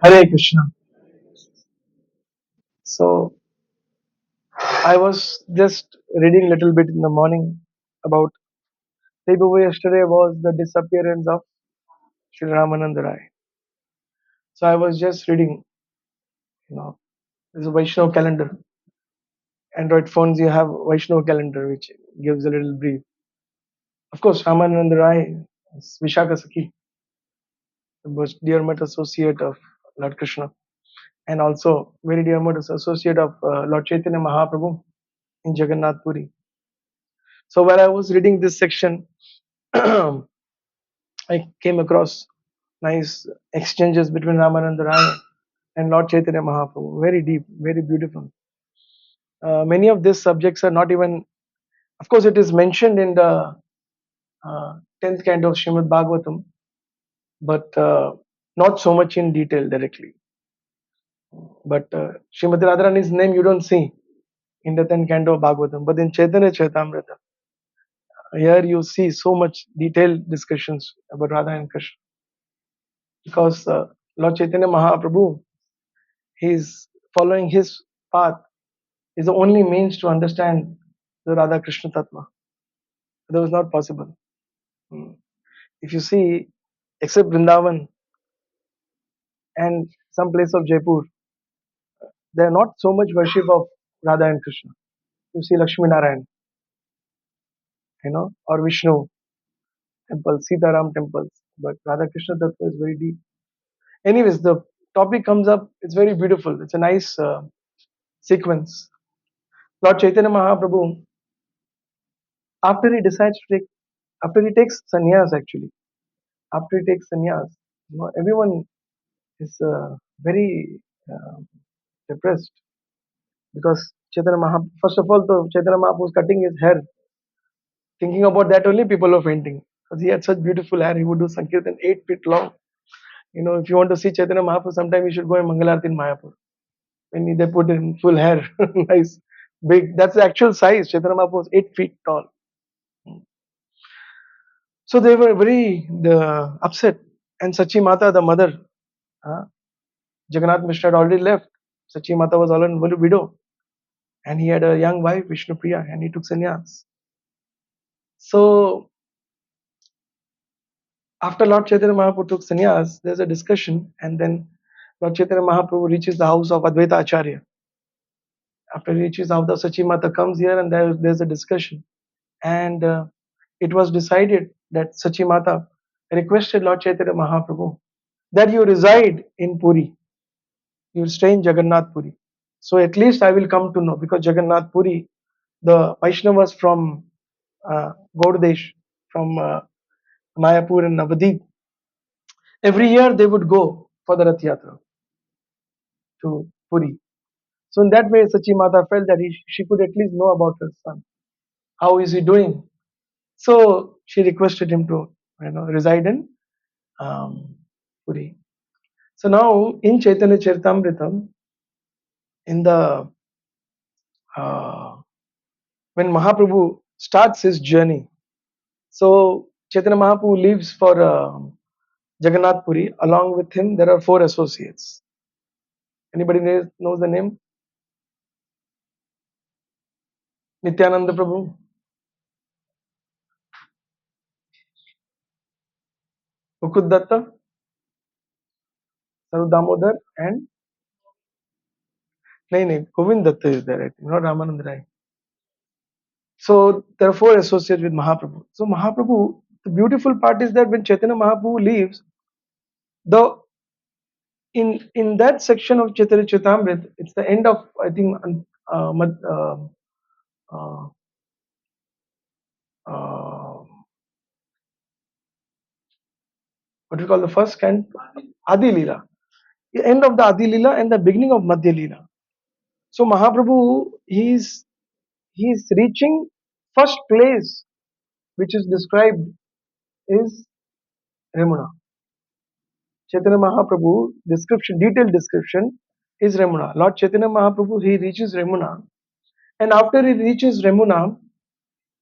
Hare Krishna. So I was just reading a little bit in the morning about day before yesterday was the disappearance of Srila Ramananda Raya. So I was just reading, there's a Vaishnava calendar. Android phones you have Vaishnava calendar which gives a little brief. Of course, Ramananda Raya is Vishaka Sakhi, the most dear mate associate of Lord Krishna, and also very dear mate associate of Lord Chaitanya Mahaprabhu in Jagannath Puri. So while I was reading this section, I came across nice exchanges between Ramananda Raya and Lord Chaitanya Mahaprabhu. Very deep, very beautiful. Many of these subjects are not even, of course, it is mentioned in the 10th canto of Srimad Bhagavatam, but not so much in detail directly. But Srimati Radharani's name you don't see in the 10th canto of Bhagavatam, but in Chaitanya Chaitamrita, here you see so much detailed discussions about Radha and Krishna because Lord Chaitanya Mahaprabhu, he is following his path is the only means to understand the Radha-Krishna Tattva. That was not possible. Mm. If you see, except Vrindavan and some place of Jaipur, there are not so much worship of Radha and Krishna. You see Lakshmi Narayan, or Vishnu temples, Sitaram temples, but Radha Krishna Tattva is very deep. Anyways, the topic comes up, it's very beautiful. It's a nice sequence. Lord Chaitanya Mahaprabhu, after he decides to take, after he takes sannyas actually, after he takes sannyas, everyone is very depressed because Chaitanya Mahaprabhu, first of all, the Chaitanya Mahaprabhu was cutting his hair. Thinking about that only, people were fainting because he had such beautiful hair. He would do Sankirtan 8 feet long. If you want to see Chaitanya Mahaprabhu, sometime you should go in Mangalarti in Mayapur. When they put in full hair, nice, big. That's the actual size. Chaitanya Mahaprabhu was 8 feet tall. So they were very upset. And Sachi Mata, the mother, uh, Jagannath Mishra had already left. Sachi Mata was already a widow. And he had a young wife, Vishnupriya, and he took sannyas. So after Lord Chaitanya Mahaprabhu took sannyas, there's a discussion, and then Lord Chaitanya Mahaprabhu reaches the house of Advaita Acharya. After he reaches the house of Sachi Mata, comes here, and there's a discussion, and it was decided that Sachi Mata requested Lord Chaitanya Mahaprabhu that you reside in Puri, you stay in Jagannath Puri. So at least I will come to know, because Jagannath Puri, the Vaishnavas from Gaudadesh, from Mayapur and Navadip, every year they would go for the Rath Yatra to Puri. So in that way, Sachi Mata felt that she could at least know about her son. How is he doing? So she requested him to, reside in Puri. So now in Chaitanya Charitamrita, in the when Mahaprabhu starts his journey, so Chaitanya Mahaprabhu leaves for Jagannath Puri. Along with him, there are 4 associates. Anybody knows the name? Nityananda Prabhu, Mukund Datta, Saru Damodar, and Govind Datta is there, I think, not Ramananda Rai. So there are 4 associates with Mahaprabhu. So Mahaprabhu, the beautiful part is that when Chaitanya Mahaprabhu leaves, the in that section of Chaitanya Charitamrita, it's the end of, I think, uh, Mad- uh, uh, uh, what do you call the first canto? Adi Leela. The end of the Adi Leela and the beginning of Madhya Leela. So Mahaprabhu, he's reaching first place which is described is Remuna. Chaitanya Mahaprabhu description, detailed description is Remuna. Lord Chaitanya Mahaprabhu, he reaches Remuna, and after he reaches Remuna,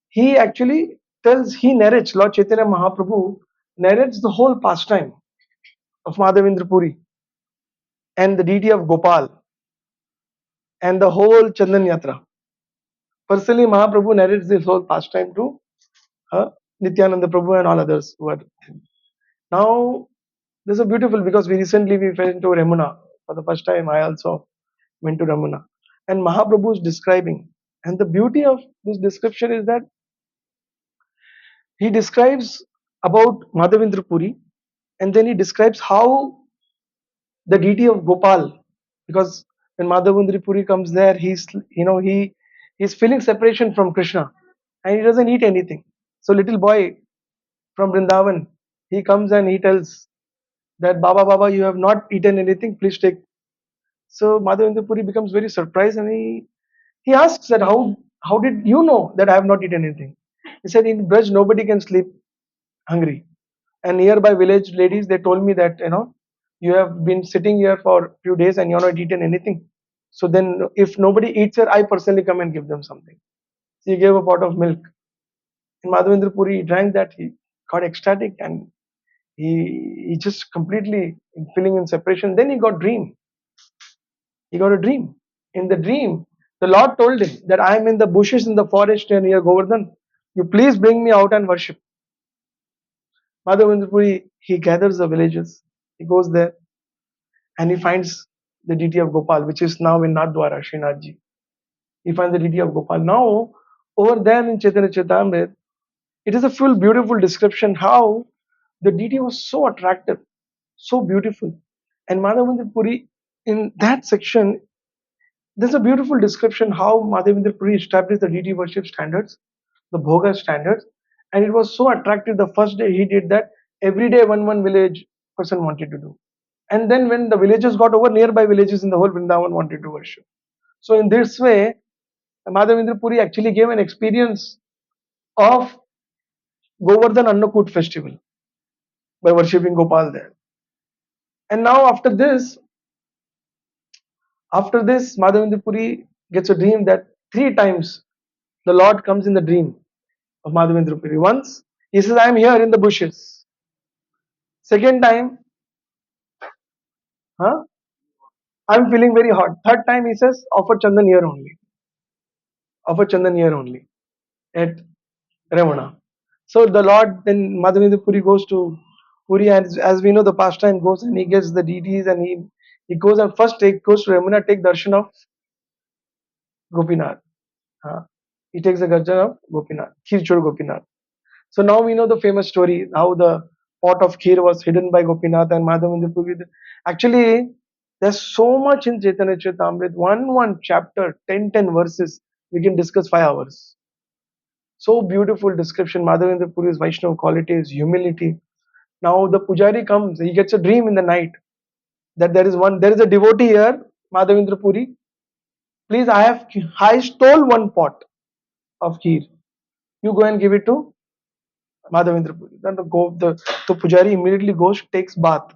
he actually he narrates, Lord Chaitanya Mahaprabhu narrates the whole pastime of Madhavendra Puri. and the deity of Gopal and the whole Chandan Yatra. Personally, Mahaprabhu narrates this whole pastime to Nityananda Prabhu and all others who are. Now, this is beautiful because we went to Remuna for the first time. I also went to Remuna, and Mahaprabhu is describing. And the beauty of this description is that he describes about Madhavendra Puri, and then he describes how the deity of Gopal, because when Madhavendra Puri comes there, he's feeling separation from Krishna, and he doesn't eat anything. So little boy from Vrindavan, he comes and he tells that Baba, you have not eaten anything, please take. So Madhavendra Puri becomes very surprised, and he asks that how did you know that I have not eaten anything? He said, in Braj nobody can sleep hungry, and nearby village ladies, they told me that you have been sitting here for few days and you have not eaten anything. So then if nobody eats here, I personally come and give them something. So he gave a pot of milk, and Madhavendra Puri drank that. He got ecstatic, and he just completely feeling in separation. Then he got a dream. In the dream, the Lord told him that I am in the bushes in the forest near Govardhan. You please bring me out and worship. Madhavendra Puri, he gathers the villages. He goes there and he finds the deity of Gopal, which is now in Nathdwara, Srinathji. He finds the deity of Gopal. Now, over there in Chaitanya Charitamrita, it is a full beautiful description how the deity was so attractive, so beautiful. And Madhavendra Puri, in that section, there's a beautiful description how Madhavendra Puri established the deity worship standards, the Bhoga standards, and it was so attractive. The first day he did that, every day one village person wanted to do. And then when the villages got over, nearby villages in the whole Vrindavan wanted to worship. So in this way, Madhavendra Puri actually gave an experience of Govardhan Annakut festival by worshipping Gopal there. And now after this, Madhavendra Puri gets a dream that 3 times the Lord comes in the dream of Madhavendra Puri. Once he says, I am here in the bushes. Second time, huh? I am feeling very hot. Third time he says, offer Chandan here only. Offer Chandan here only at Remuna. So the Lord, then Madhavendra Puri goes to Puri, and as we know, the pastime goes and he gets the deities, and he goes and first goes to Remuna, take darshan of Gopinath. He takes the darshan of Gopinath, Khirchur Gopinath. So now we know the famous story how the pot of kheer was hidden by Gopinath and Madhavendra Puri. Actually, there's so much in Chaitanya Charitamrita. One chapter, 10 verses. We can discuss 5 hours. So beautiful description. Madhavendra Puri's Vaishnava qualities, humility. Now the pujari comes. He gets a dream in the night that there is a devotee here, Madhavendra Puri. Please, I stole one pot of kheer. You go and give it to Madhavendra Puri. Then the pujari immediately goes, takes bath,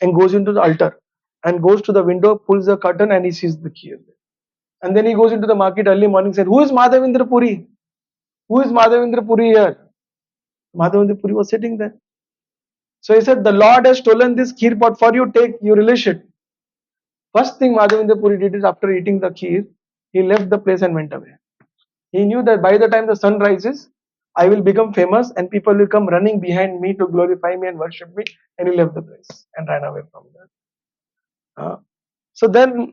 and goes into the altar, and goes to the window, pulls the curtain, and he sees the key. And then he goes into the market early morning, said, who is Madhavendra Puri? Who is Madhavendra Puri here? Madhavendra Puri was sitting there. So he said, the Lord has stolen this kheer pot for you, take, you relish it. First thing Madhavendra Puri did is after eating the kheer, he left the place and went away. He knew that by the time the sun rises, I will become famous and people will come running behind me to glorify me and worship me, and he left the place and ran away from that. So then,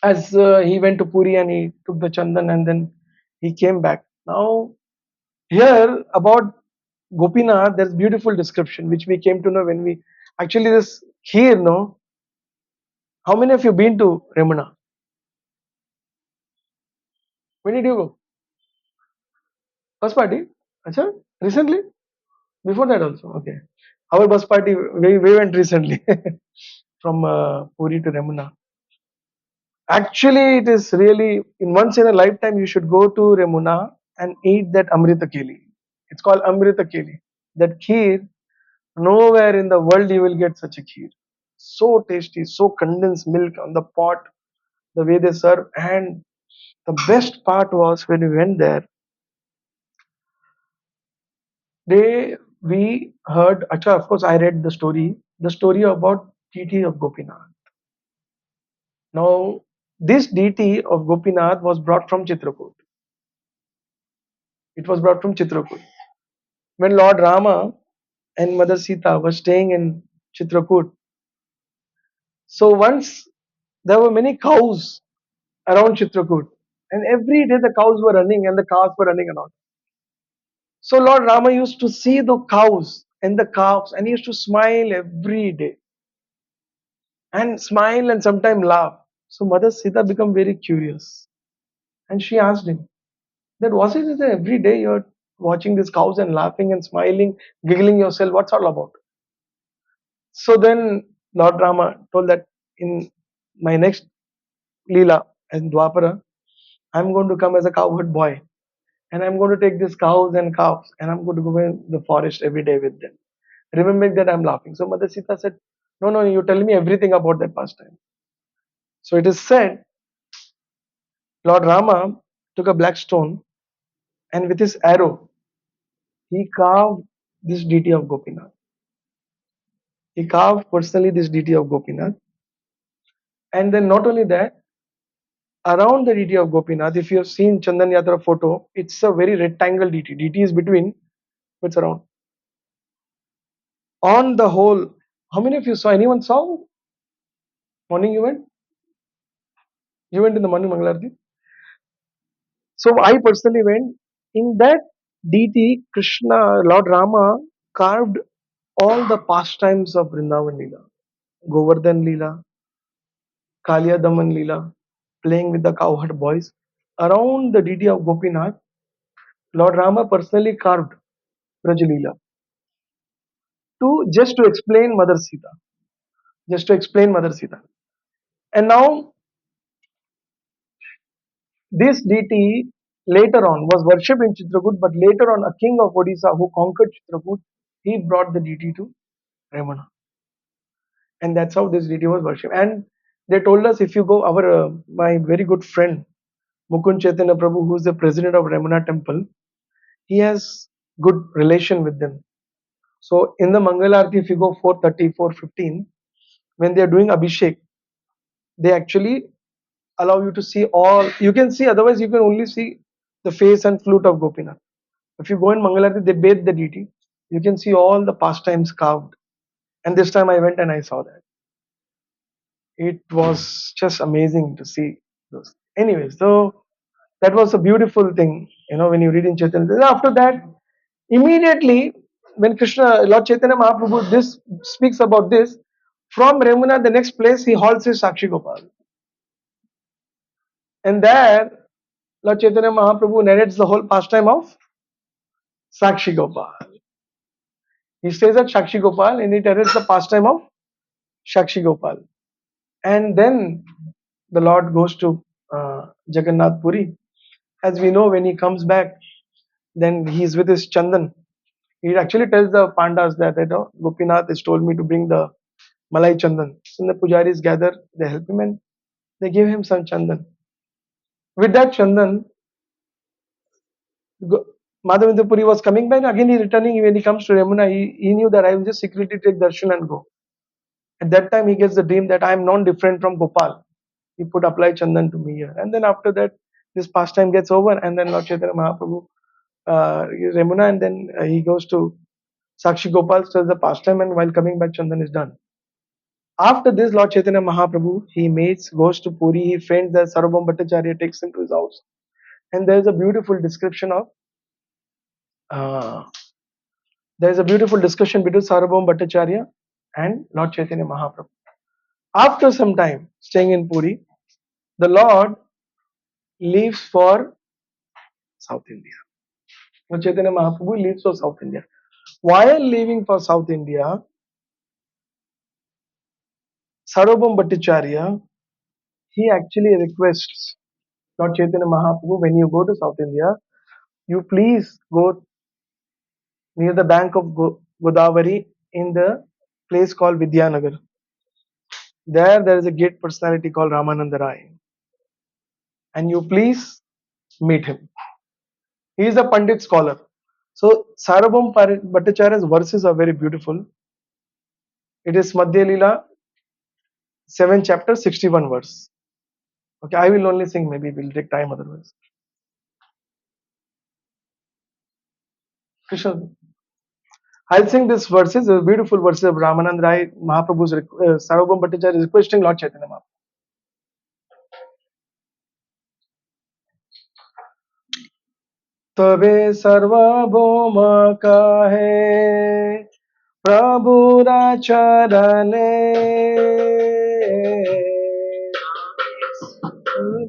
as he went to Puri and he took the chandan and then he came back. Now, here about Gopinath, there's beautiful description which we came to know when we actually this here, no. How many of you been to Remuna? When did you go? Bus party? Acha? Recently? Before that also? Okay. Our bus party, we went recently from Puri to Remuna. Actually, it is really, in once in a lifetime, you should go to Remuna and eat that Amrita Keli. It's called Amrita Keli. That kheer, nowhere in the world you will get such a kheer. So tasty, so condensed milk on the pot, the way they serve. And the best part was when we went there, we heard, acha, of course, I read the story about TT of Gopinath. Now, this deity of Gopinath was brought from Chitrakoot. It was brought from Chitrakoot. When Lord Rama and Mother Sita were staying in Chitrakoot, so once there were many cows around Chitrakoot, and every day the cows were running and the calves were running around. So Lord Rama used to see the cows and the calves, and he used to smile every day, and smile and sometimes laugh. So Mother Sita became very curious, and she asked him that, was it that every day you're watching these cows and laughing and smiling, giggling yourself? What's all about? So then Lord Rama told that in my next Leela in Dwapara, I'm going to come as a cowherd boy, and I'm going to take these cows and calves, and I'm going to go in the forest every day with them. Remembering that I'm laughing. So Mother Sita said, no, no, you tell me everything about that pastime. So it is said, Lord Rama took a black stone, and with his arrow, he carved this deity of Gopinath. He carved personally this deity of Gopinath. And then not only that, around the deity of Gopinath, if you have seen Chandan Yatra photo, it's a very rectangle deity. Deity is between, it's around. On the whole, how many of you saw? Anyone saw morning event? You went in the morning Mangalarti? So I personally went. In that deity, Krishna, Lord Rama carved all the pastimes of Vrindavan Leela. Govardhan Leela, Kaliya Daman Leela, playing with the cowherd boys. Around the deity of Gopinath, Lord Rama personally carved Braj Leela to just to explain Mother Sita. Just to explain Mother Sita. And now this deity later on was worshipped in Chitrakoot, but later on a king of Odisha who conquered Chitrakoot, he brought the deity to Remuna. And that's how this deity was worshipped. And they told us, if you go, our my very good friend Mukund Chaitanya Prabhu, who is the president of Remuna temple, he has good relation with them. So in the Mangalarti, if you go 4:30, 4:15, when they are doing Abhishek, they actually allow you to see all. You can see, otherwise you can only see the face and flute of Gopinath. If you go in Mangalarti, they bathe the deity. You can see all the pastimes carved. And this time I went and I saw that. It was just amazing to see those. Anyway, so that was a beautiful thing, when you read in Chaitanya. Then after that, immediately when Krishna, Lord Chaitanya Mahaprabhu, this speaks about this, from Remuna, the next place he halts is Sakshi Gopal. And there, Lord Chaitanya Mahaprabhu narrates the whole pastime of Sakshi Gopal. He stays at Sakshi Gopal and he narrates the pastime of Sakshi Gopal. And then the Lord goes to Jagannath Puri. As we know, when he comes back, then he's with his Chandan. He actually tells the Pandas that Gopinath has told me to bring the Malai Chandan. So the pujaris gather, they help him and they give him some Chandan. With that Chandan, Madhavendra Puri was coming back. Again, he returning. When he comes to Remuna, he knew that I will just secretly take darshan and go. At that time, he gets the dream that I am non different from Gopal. He put apply Chandan to me here. And then after that, this pastime gets over, and then Lord Chaitanya Mahaprabhu, Remuna, and then he goes to Sakshi Gopal, tells the pastime, and while coming back, Chandan is done. After this, Lord Chaitanya Mahaprabhu, he goes to Puri, he finds that Sarvabhauma Bhattacharya, takes him to his house. And there is a beautiful description of, there is a beautiful discussion between Sarvabhauma Bhattacharya and Lord Chaitanya Mahaprabhu. After some time staying in Puri, the Lord leaves for South India. Lord Chaitanya Mahaprabhu leaves for South India. While leaving for South India, Sarvabhauma Bhattacharya, he actually requests Lord Chaitanya Mahaprabhu, when you go to South India, you please go near the bank of Godavari in the place called Vidyanagar. There is a great personality called Ramananda Raya. And you please meet him. He is a Pandit scholar. So Sarvabhauma Bhattacharya's verses are very beautiful. It is Madhya Leela, 7 chapter, 61 verse. Okay, I will only sing, maybe we'll take time otherwise. Krishna, I'll sing these verses, the beautiful verses of Ramananda Raya Mahaprabhu's Sarvabhauma Bhattacharya requesting Lord Chaitanya Mahaprabhu. तबे सर्वभौम कहे प्रभुरा चरणे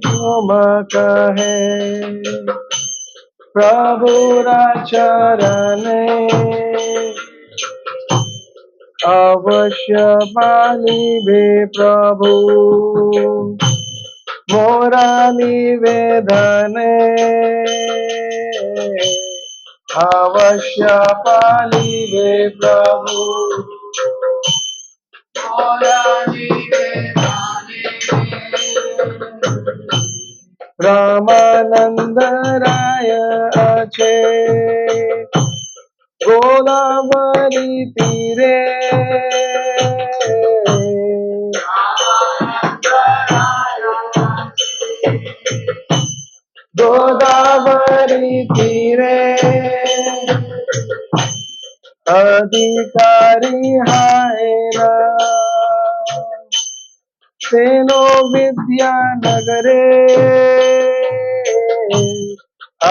भौम कहे प्रभुरा चरणे अवश्य पालिबे प्रभु मोरा निवेदने अवश्य पालिबे प्रभु मोरा निवेदने रामानंद राय अचे गोदावरी तीरे गोदावरी तीरे अधिकारी हाय ना तेनो विद्यानगरे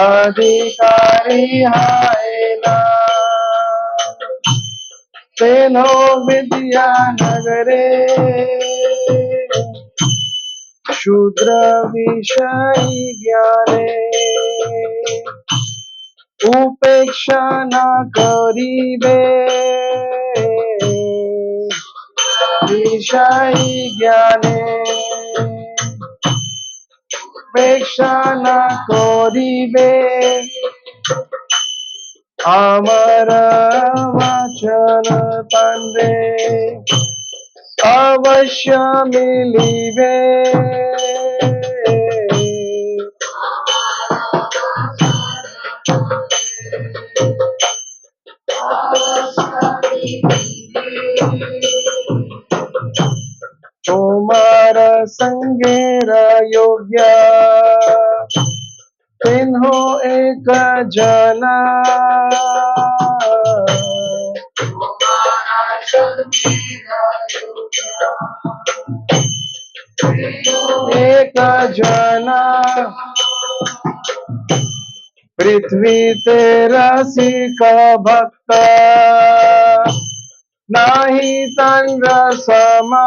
अधिकारी हाय ना तेनो विद्यानगरे शूद्र विषय ज्ञाने उपेक्षा न करिबे विषय ज्ञाने उपेक्षा न करिबे अमर वचन तंदे अवश्य मिलिबे तोमार संगेर योग्य तिन्हो एक जना एक जना पृथ्वी ते रसिक भक्त नाही तंद्र समा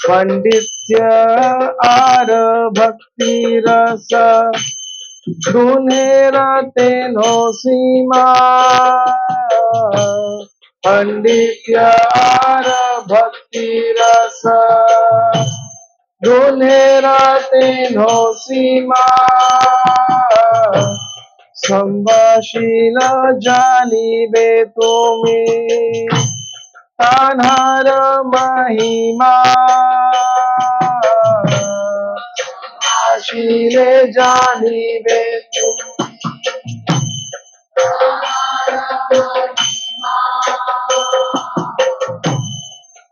पंडित्य आर भक्ति रस दुनेरा तेनो सीमा पंडित्य आर भक्ति रस दुनेरा तेनो सीमा संभाषील जानिबे तुमी तान्हार महिमा आशीले जानिबे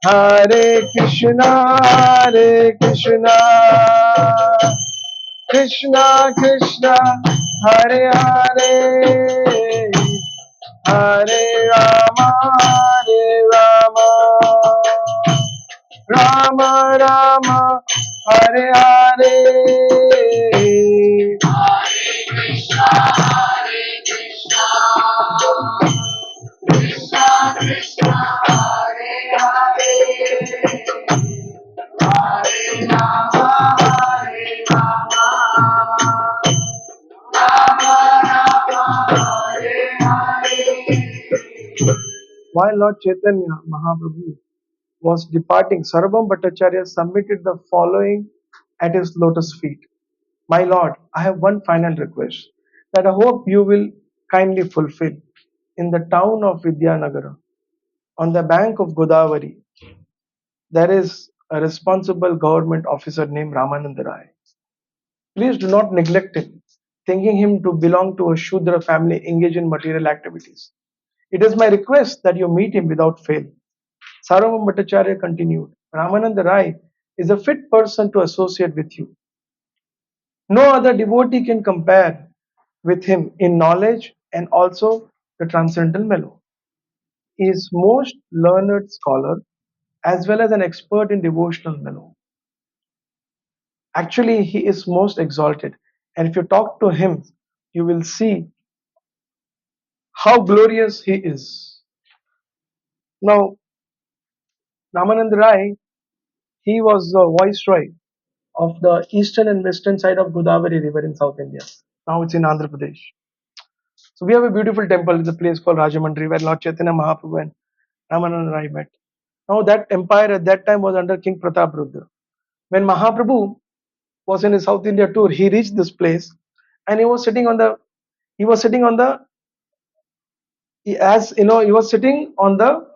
हरे Krishna Krishna Krishna Hare Hare Hare Ram Ram Ram Hare Hare Krishna Krishna Hare Hare Hare Ram Hare Hare While Lord Chaitanya Mahaprabhu was departing, Sarvabhauma Bhattacharya submitted the following at his lotus feet. My Lord, I have one final request that I hope you will kindly fulfill. In the town of Vidyanagara, on the bank of Godavari, there is a responsible government officer named Ramananda Raya. Please do not neglect him, thinking him to belong to a Shudra family engaged in material activities. It is my request that you meet him without fail. Sarvabhauma Bhattacharya continued, Ramananda Rai is a fit person to associate with you. No other devotee can compare with him in knowledge and also the transcendental mellow. He is most learned scholar as well as an expert in devotional mellow. Actually, he is most exalted. And if you talk to him, you will see how glorious he is. Now, Ramananda Rai, he was the viceroy of the eastern and western side of Godavari River in South India. Now it's in Andhra Pradesh. So we have a beautiful temple in the place called Rajamandri where Lord Chaitanya Mahaprabhu and Ramananda Rai met. Now that empire at that time was under King Pratap Rudra. When Mahaprabhu was in his South India tour, he reached this place and he was sitting on the as you know he was sitting on the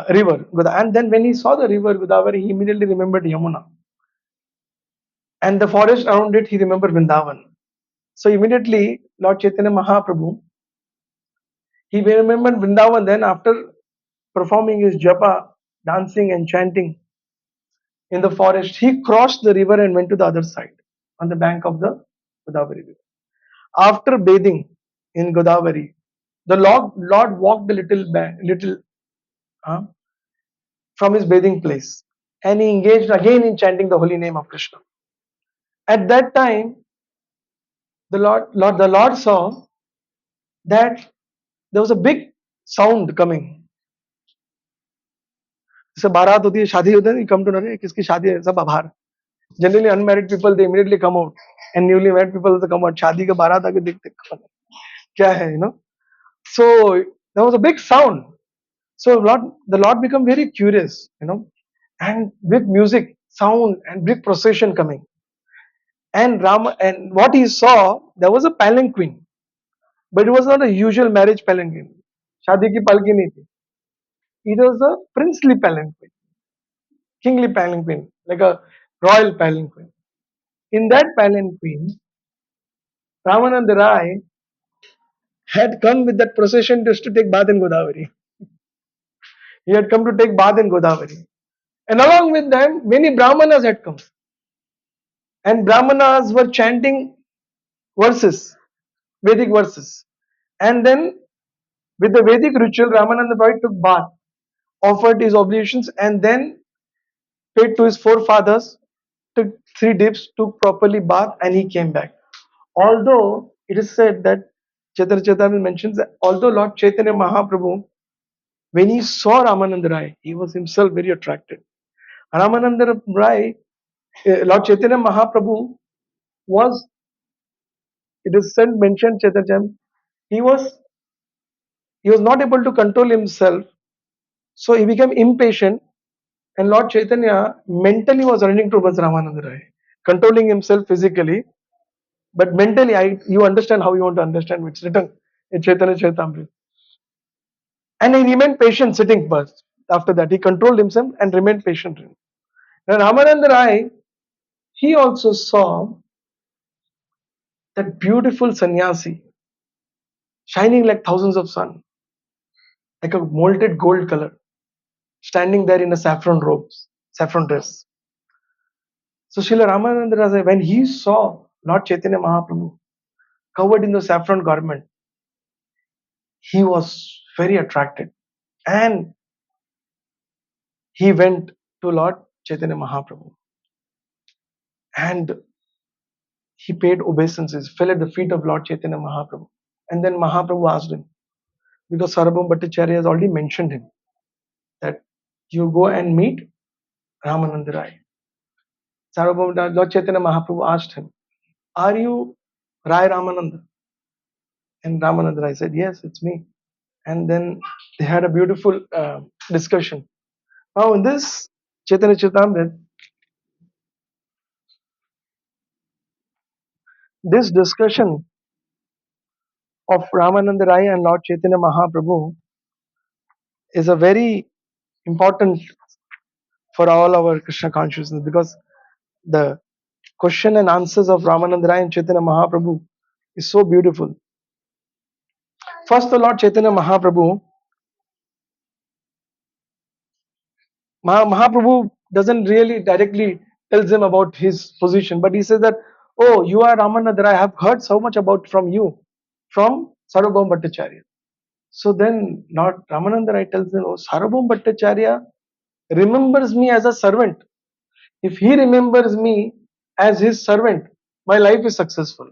river. And then when he saw the river Godavari, he immediately remembered Yamuna. And the forest around it, he remembered Vrindavan. So immediately, Lord Chaitanya Mahaprabhu, he remembered Vrindavan. Then after performing his japa, dancing and chanting in the forest, he crossed the river and went to the other side on the bank of the Godavari River. After bathing in Godavari, the Lord walked a little uh, from his bathing place and he engaged again in chanting the holy name of Krishna. At that time, the Lord saw that there was a big sound coming. जैसे बारात होती है, शादी होती है, you come to know किसकी शादी है, सब बाहर. Generally unmarried people they immediately come out and newly married people also come out. शादी का बारात आके देखते कौन है, क्या है, you know. So there was a big sound. So the Lord became very curious, you know, and with music, sound, and big procession coming. And what he saw, there was a palanquin, but it was not a usual marriage palanquin. शादी की पालकी नहीं थी. It was a princely palanquin, kingly palanquin, like a royal palanquin. In that palanquin, Ramananda Rai had come with that procession just to take bath in Godavari. He had come to take bath in Godavari. And along with them, many Brahmanas had come. And Brahmanas were chanting verses, Vedic verses. And then, with the Vedic ritual, Ramananda Rai took bath, offered his oblations, and then paid to his forefathers, took 3 dips, took properly bath, and he came back. Although it is said that Chaitanya Charitamrita mentions that although Lord Chaitanya Mahaprabhu, when he saw Ramananda Rai, he was himself very attracted. Ramananda Rai, Lord Chaitanya Mahaprabhu was, it is said, mentioned Chaitanya, he was he was not able to control himself, so he became impatient, and Lord Chaitanya mentally was running towards Ramananda Rai, controlling himself physically, but mentally, you understand how you want to understand, it's written in Chaitanya Charitamrita. And he remained patient sitting first. After that, he controlled himself and remained patient. Now, Ramananda Rai, he also saw that beautiful sannyasi shining like thousands of sun, like a molten gold color, standing there in a saffron robes, saffron dress. So Srila Ramananda Rai, when he saw Lord Chaitanya Mahaprabhu covered in the saffron garment, he was very attracted. And he went to Lord Chaitanya Mahaprabhu. And he paid obeisances, fell at the feet of Lord Chaitanya Mahaprabhu. And then Mahaprabhu asked him, because Sarvabhauma Bhattacharya has already mentioned him, that you go and meet Ramananda Rai. Lord Chaitanya Mahaprabhu asked him, are you Rai Ramananda? And Ramananda Rai said, yes, it's me. And then they had a beautiful discussion. Now in this Chaitanya Charitamrita, this discussion of Ramananda Rai and Lord Chaitanya Mahaprabhu is a very important for all our Krishna consciousness, because the question and answers of Ramananda Raya and Chaitanya Mahaprabhu is so beautiful. First, the Lord Chaitanya Mahaprabhu, Mahaprabhu doesn't really directly tells him about his position, but he says that, oh, you are Ramananda Raya, I have heard so much about from you, from Sarvabhauma Bhattacharya. So then Lord Ramananda Raya tells him, oh, Sarvabhauma Bhattacharya remembers me as a servant. If he remembers me as his servant, my life is successful.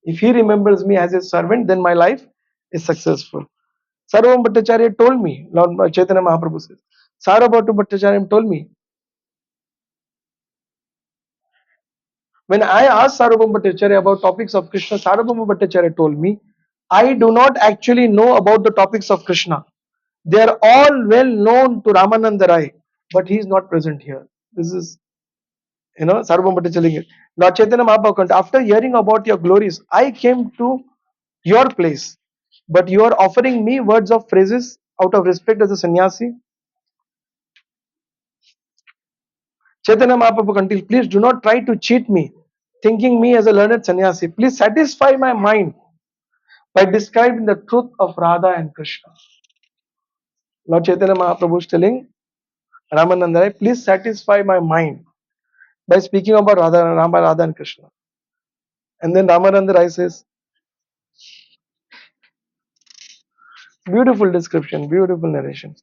If he remembers me as his servant, then my life is successful. Sarvabhauma Bhattacharya told me, Lord Chaitanya Mahaprabhu says, Sarvabhauma Bhattacharya told me, when I asked Sarvabhauma Bhattacharya about topics of Krishna, Sarvabhauma Bhattacharya told me, I do not actually know about the topics of Krishna. They are all well known to Ramananda Rai, but he is not present here. This is, Sarvabhauma Bhattacharya. Lord Chaitanya Mahaprabhu, after hearing about your glories, I came to your place, but you are offering me words of phrases out of respect as a sannyasi. Chaitanya Mahaprabhu continues, please do not try to cheat me, thinking me as a learned sannyasi. Please satisfy my mind by describing the truth of Radha and Krishna. Lord Chaitanya Mahaprabhu is telling Ramananda Rai, please satisfy my mind by speaking about Radha and Krishna. And then Ramananda Rai says, beautiful description, beautiful narration.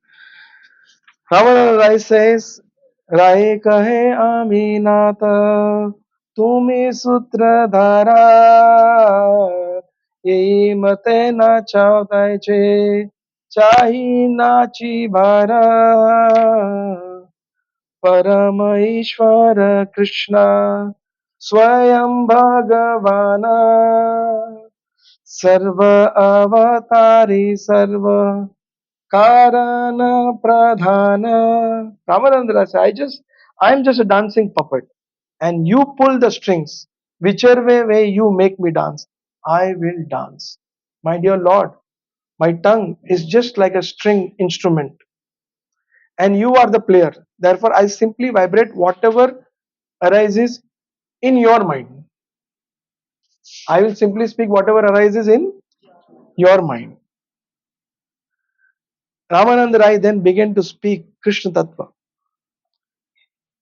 Ramananda Rai says, Rai kahe Aminata, tumi sutradhara, yei mate na chautai che, chahi nachi bhara. परम ईश्वर कृष्ण स्वयं भगवान सर्व अवतारी सर्व कारण प्रधान. Ramananda says, I am just a dancing puppet, and you pull the strings. Whichever way you make me dance, I will dance. My dear Lord, my tongue is just like a string instrument, and you are the player. Therefore, I simply vibrate whatever arises in your mind. I will simply speak whatever arises in your mind. Ramananda Rai then began to speak Krishna Tattva.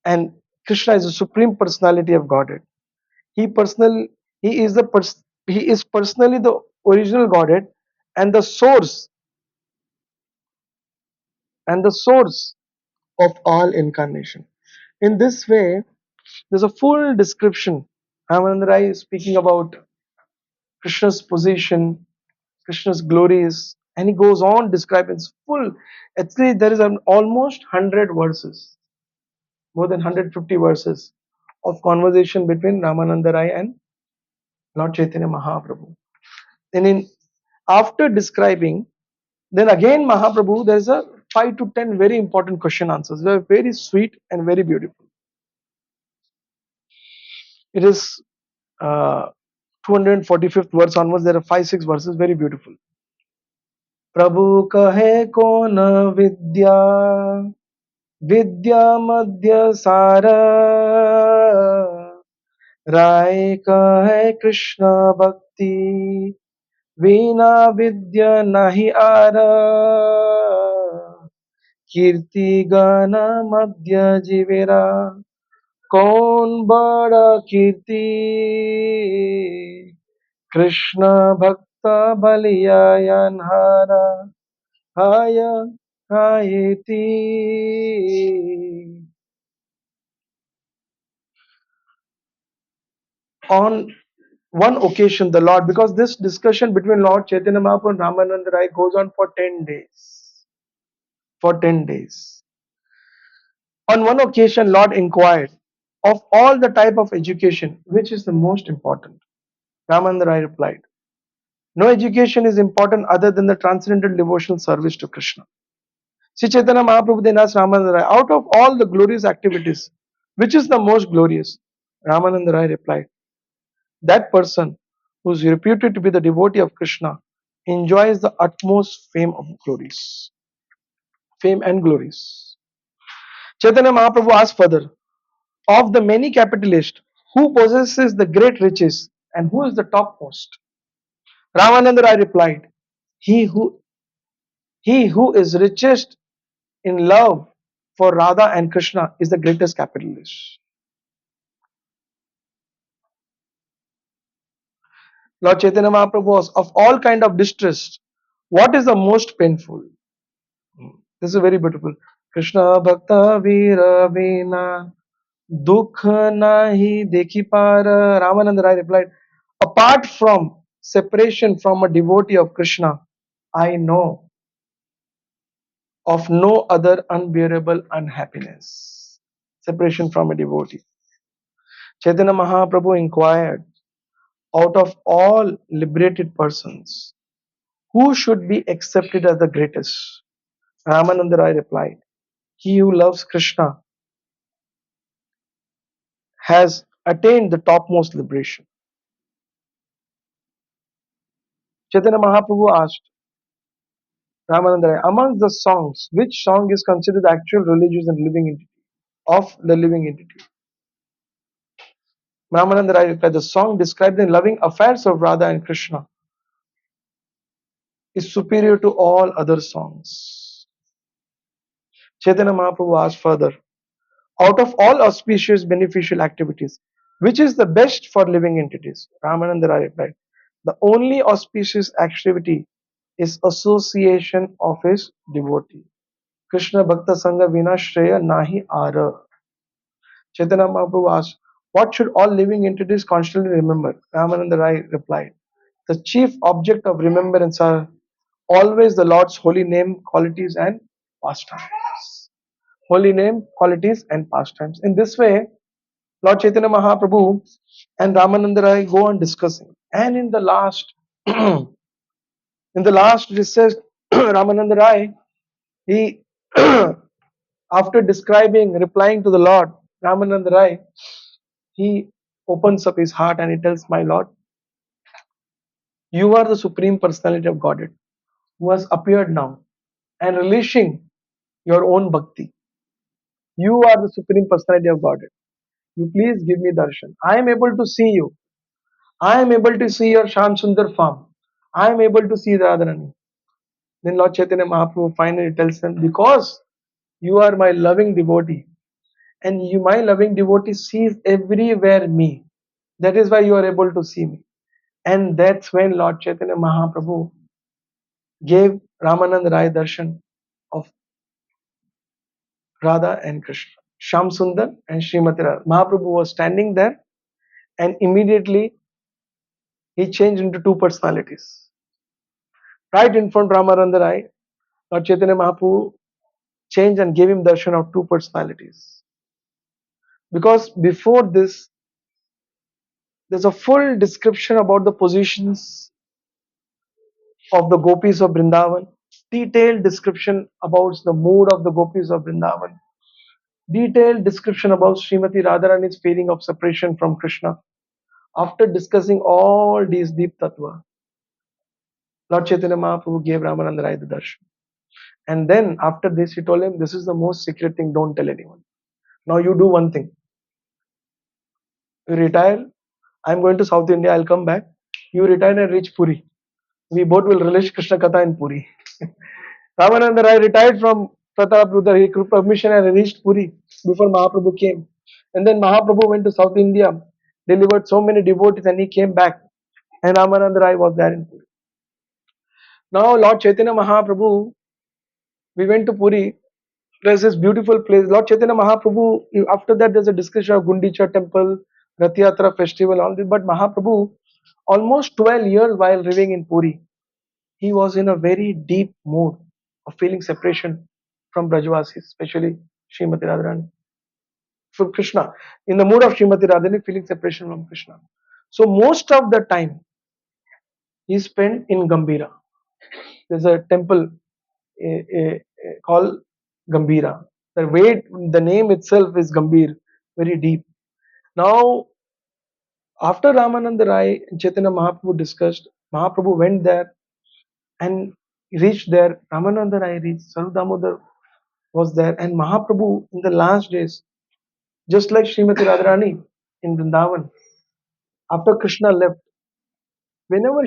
And Krishna is the supreme personality of Godhead. He personal he is the he is personally the original Godhead and the source of all incarnation. In this way, there's a full description. Ramananda Rai is speaking about Krishna's position, Krishna's glories, and he goes on describing it's full. Actually, there is an almost 100 verses, more than 150 verses of conversation between Ramananda Rai and Lord Chaitanya Mahaprabhu. And in after describing, then again Mahaprabhu, there is a 5 to 10 very important question answers. They are very sweet and very beautiful. It is 245th verse onwards. There are 5-6 verses, very beautiful. प्रभु कहे कौन विद्या विद्या मध्य सार राय कहे कृष्ण भक्ति वीणा विद्या नहीं are कीर्ति गान मध्य जीवेरा कौन बड़ा कीर्ति कृष्ण भक्त बलिया हारा Haya Hayeti. On one occasion, the Lord, because this discussion between Lord Chaitanya Mahaprabhu and Ramananda Rai goes on for 10 days. For 10 days. On one occasion, Lord inquired, of all the type of education, which is the most important? Ramananda Rai replied, no education is important other than the transcendental devotional service to Krishna. Sri Chaitanya Mahaprabhu then asked Ramananda Rai, out of all the glorious activities, which is the most glorious? Ramananda Rai replied, that person who is reputed to be the devotee of Krishna enjoys the utmost fame and glories. Chaitanya Mahaprabhu asked further, of the many capitalists, Who possesses the great riches and who is the topmost? Ramananda Rai replied, he who, he who is richest in love for Radha and Krishna is the greatest capitalist. Lord Chaitanya Mahaprabhu was of all kind of distress. What is the most painful? This is very beautiful. Krishna Bhakta Veera Veena Dukh Nahi Dekhi Par. Ramananda Rai replied, apart from separation from a devotee of Krishna, I know of no other unbearable unhappiness. Separation from a devotee. Chaitanya Mahaprabhu inquired, out of all liberated persons, who should be accepted as the greatest? Ramananda Rai replied, he who loves Krishna has attained the topmost liberation. Chaitanya Mahaprabhu asked Ramananda Rai, amongst the songs, which song is considered the actual religious and living entity of the living entity? Ramananda Rai replied, the song describing the loving affairs of Radha and Krishna is superior to all other songs. Chaitanya Mahaprabhu asked further, out of all auspicious beneficial activities, which is the best for living entities? Ramananda Rai replied, the only auspicious activity is association of his devotee. Krishna Bhakta Sangha Vina Shreya Nahi Ara. Chaitanya Mahaprabhu asked, what should all living entities constantly remember? Ramananda Rai replied, the chief object of remembrance are always the Lord's holy name, qualities and pastimes. Holy name, qualities and pastimes. In this way, Lord Chaitanya Mahaprabhu and Ramananda Rai go on discussing. And in the last, in the last recess, Ramananda Rai, he, after describing, replying to the Lord, Ramananda Rai, he opens up his heart and he tells, my Lord, you are the Supreme Personality of Godhead who has appeared now and releasing your own bhakti. You are the Supreme Personality of Godhead. You please give me darshan. I am able to see you. I am able to see your Sham Sundar form. I am able to see the Radharani. Then Lord Chaitanya Mahaprabhu finally tells them, because you are my loving devotee and you, my loving devotee, sees everywhere me. That is why you are able to see me. And that's when Lord Chaitanya Mahaprabhu gave Ramananda Rai darshan of Radha and Krishna. Sham Sundar and Srimati Radha. Mahaprabhu was standing there and immediately he changed into two personalities. Right in front of Ramananda Rai, Lord Chaitanya Mahaprabhu changed and gave him darshan of two personalities. Because before this, there's a full description about the positions of the gopis of Vrindavan, detailed description about the mood of the gopis of Vrindavan, detailed description about Srimati Radharani's feeling of separation from Krishna. After discussing all these deep tattva, Lord Chaitanya Mahaprabhu gave Ramananda Rai the darshan. And then after this, he told him, this is the most secret thing, don't tell anyone. Now you do one thing. You retire. I'm going to South India, I'll come back. You retire and reach Puri. We both will release Krishna Katha in Puri. Ramananda Rai retired from Pratapruddha. He took permission and reached Puri before Mahaprabhu came. And then Mahaprabhu went to South India, delivered so many devotees, and he came back. And Ramananda Rai was there in Puri. Now, Lord Chaitanya Mahaprabhu, we went to Puri. There's this beautiful place. Lord Chaitanya Mahaprabhu, after that, there's a discussion of Gundicha temple, Rath Yatra festival, all this. But Mahaprabhu, almost 12 years while living in Puri, he was in a very deep mood of feeling separation from Brajvasis, especially Srimati Radharani, from Krishna. In the mood of Srimati Radharani, feeling separation from Krishna. So most of the time he spent in Gambira. There's a temple called Gambira. The way the name itself is Gambir, very deep. Now, after Ramananda Rai and Chaitanya Mahaprabhu discussed, Mahaprabhu went there and reached there. Ramananda Rai reached, Saru Damodar was there, and Mahaprabhu in the last days, just like Srimati Radharani, in Vrindavan, after Krishna left, whenever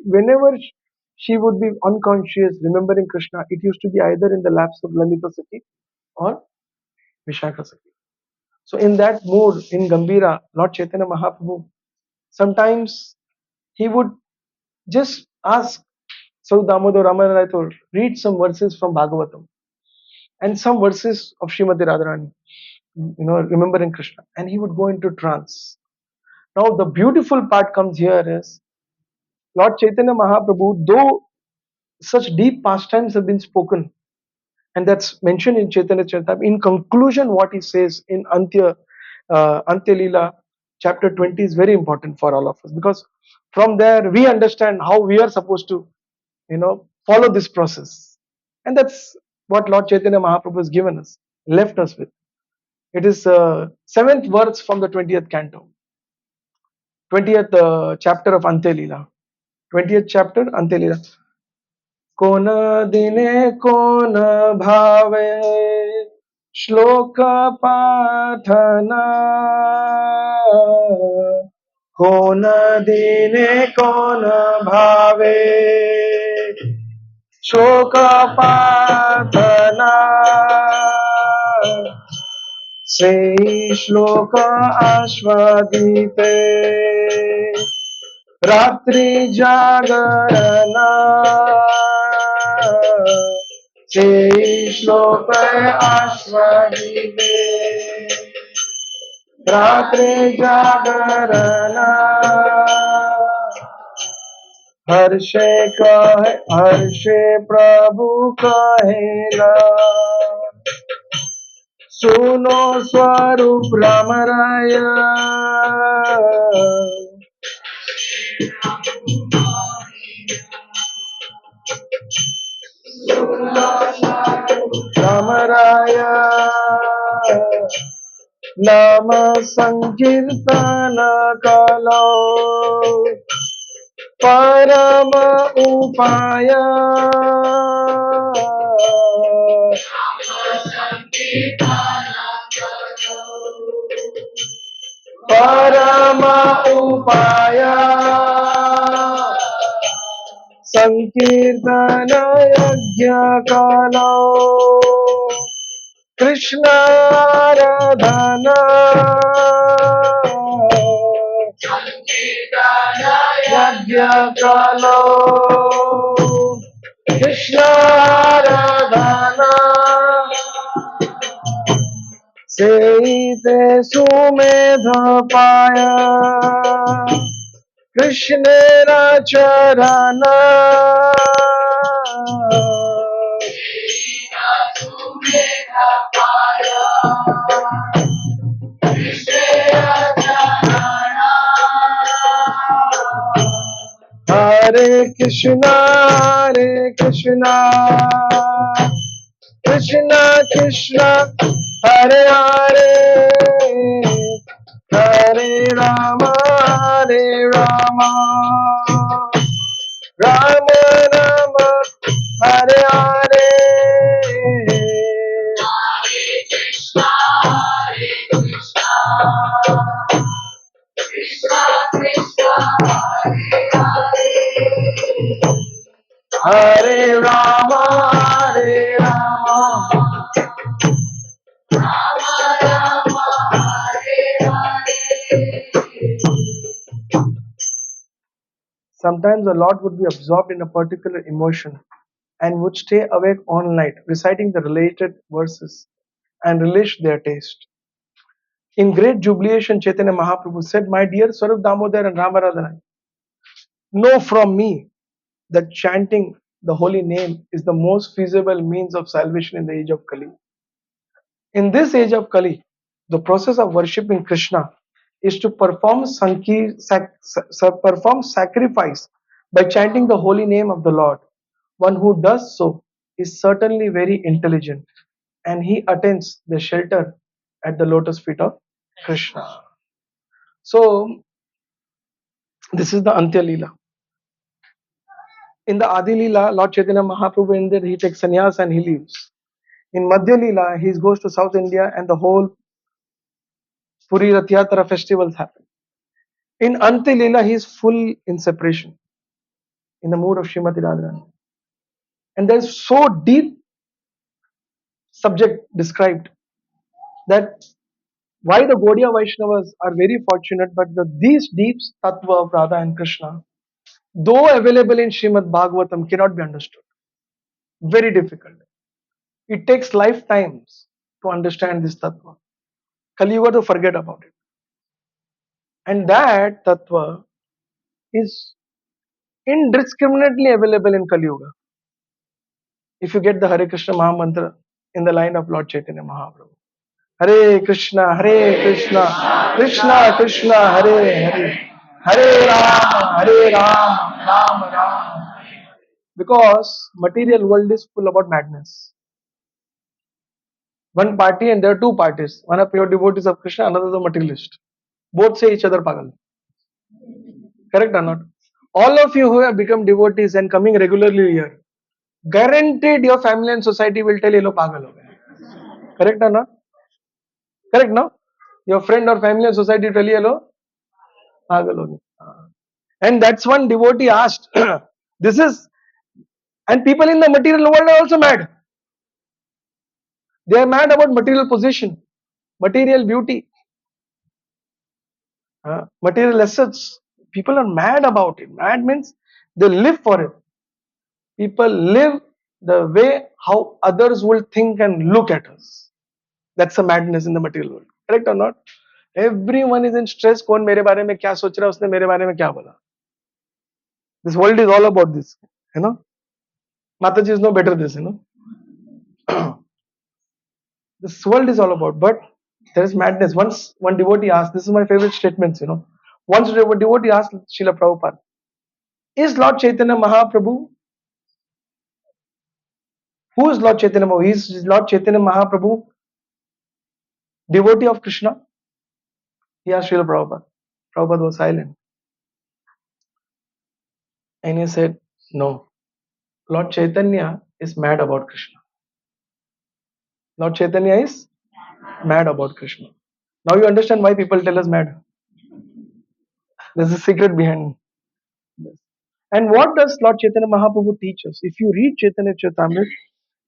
whenever she would be unconscious, remembering Krishna, it used to be either in the laps of Lalita Saki or Vishakha Saki. So in that mood, in Gambira, Lord Chaitanya Mahaprabhu, sometimes he would just ask Saru Damodar Ramananda to read some verses from Bhagavatam and some verses of Srimati Radharani, remembering Krishna, and he would go into trance. Now the beautiful part comes here is Lord Chaitanya Mahaprabhu, though such deep pastimes have been spoken, and that's mentioned in Chaitanya Charitamrita. In conclusion, what he says in Antya Leela, chapter 20 is very important for all of us, because from there we understand how we are supposed to, follow this process, and that's what Lord Chaitanya Mahaprabhu has given us, left us with. It is seventh verse from the 20th canto, 20th chapter of Antya Leela, 20th chapter Antya Leela. कोन दिने कोन भावे श्लोक पाठना कोन दिने कोन भावे श्लोक पाठना से श्लोक आस्वादिते रात्रि जागरणा से श्लोक आस्वादिते रात्रि जागरणा हर्षे कहे हर्षे प्रभु कहेला सुनो स्वरूप राम राय राम राय नाम संकीर्तन कलो परम उपाय परम उपाय संकीर्तन यज्ञ कलो कृष्णाराधना यज्ञ कलो कृष्णाराधना सेते सुमेध पाया कृष्णेरा चरणा हरे Krishna Krishna Krishna Hare Hare Hare Ram Ram Ram Hare Hare Hare Ram Sometimes the Lord would be absorbed in a particular emotion and would stay awake all night reciting the related verses and relish their taste. In great jubilation, Chaitanya Mahaprabhu said, "My dear Swarup Damodar and Ramaradhan, know from me that chanting the holy name is the most feasible means of salvation in the age of Kali. In this age of Kali, the process of worshipping Krishna is to perform sacrifice by chanting the holy name of the Lord. One who does so is certainly very intelligent, and he attains the shelter at the lotus feet of Krishna." So, this is the Antya Leela. In the Adi Leela, Lord Chaitanya Mahaprabhu ended, he takes sannyas and he leaves. In Madhya Leela, he goes to South India and the whole Puri Rath Yatra festivals happen. In Ante Leela, he is full in separation, in the mood of Srimati Radharani. And there is so deep subject described that why the Gaudiya Vaishnavas are very fortunate, but these deep tattva of Radha and Krishna, though available in Srimad Bhagavatam, cannot be understood. Very difficult. It takes lifetimes to understand this tattva. Kali Yuga to forget about it. And that tattva is indiscriminately available in Kali Yuga. If you get the Hare Krishna Maha Mantra in the line of Lord Chaitanya Mahaprabhu. Hare Krishna, Krishna Krishna, Hare Hare, Hare Rama, Rama Rama. Because material world is full about madness. One party and there are two parties. One are pure devotees of Krishna, another is a materialist. Both say each other pagal. Correct or not? All of you who have become devotees and coming regularly here, guaranteed your family and society will tell you lo pagal ho gaya. Correct or not? Correct, no? Your friend or family or society tell you lo pagal ho gaya. And that's one devotee asked. This is, and people in the material world are also mad. They are mad about material position, material beauty, material assets. People are mad about it. Mad means they live for it. People live the way how others will think and look at us. That's a madness in the material world. Correct or not? Everyone is in stress. कौन मेरे बारे में क्या सोच रहा है, उसने मेरे बारे में क्या बोला. This world is all about this. You know, Mataji is no better this. You know, this world is all about. But there is madness. Once one devotee asked, this is my favorite statements. You know, once a devotee asked Srila Prabhupada, is Lord Chaitanya Mahaprabhu? Who is Lord Chaitanya Mahaprabhu? Is Lord Chaitanya Mahaprabhu devotee of Krishna? He asked Srila Prabhupada. Prabhupada was silent. And he said, no. Lord Chaitanya is mad about Krishna. Lord Chaitanya is mad about Krishna. Now you understand why people tell us mad. There's a secret behind this. And what does Lord Chaitanya Mahaprabhu teach us? If you read Chaitanya Charitamrita,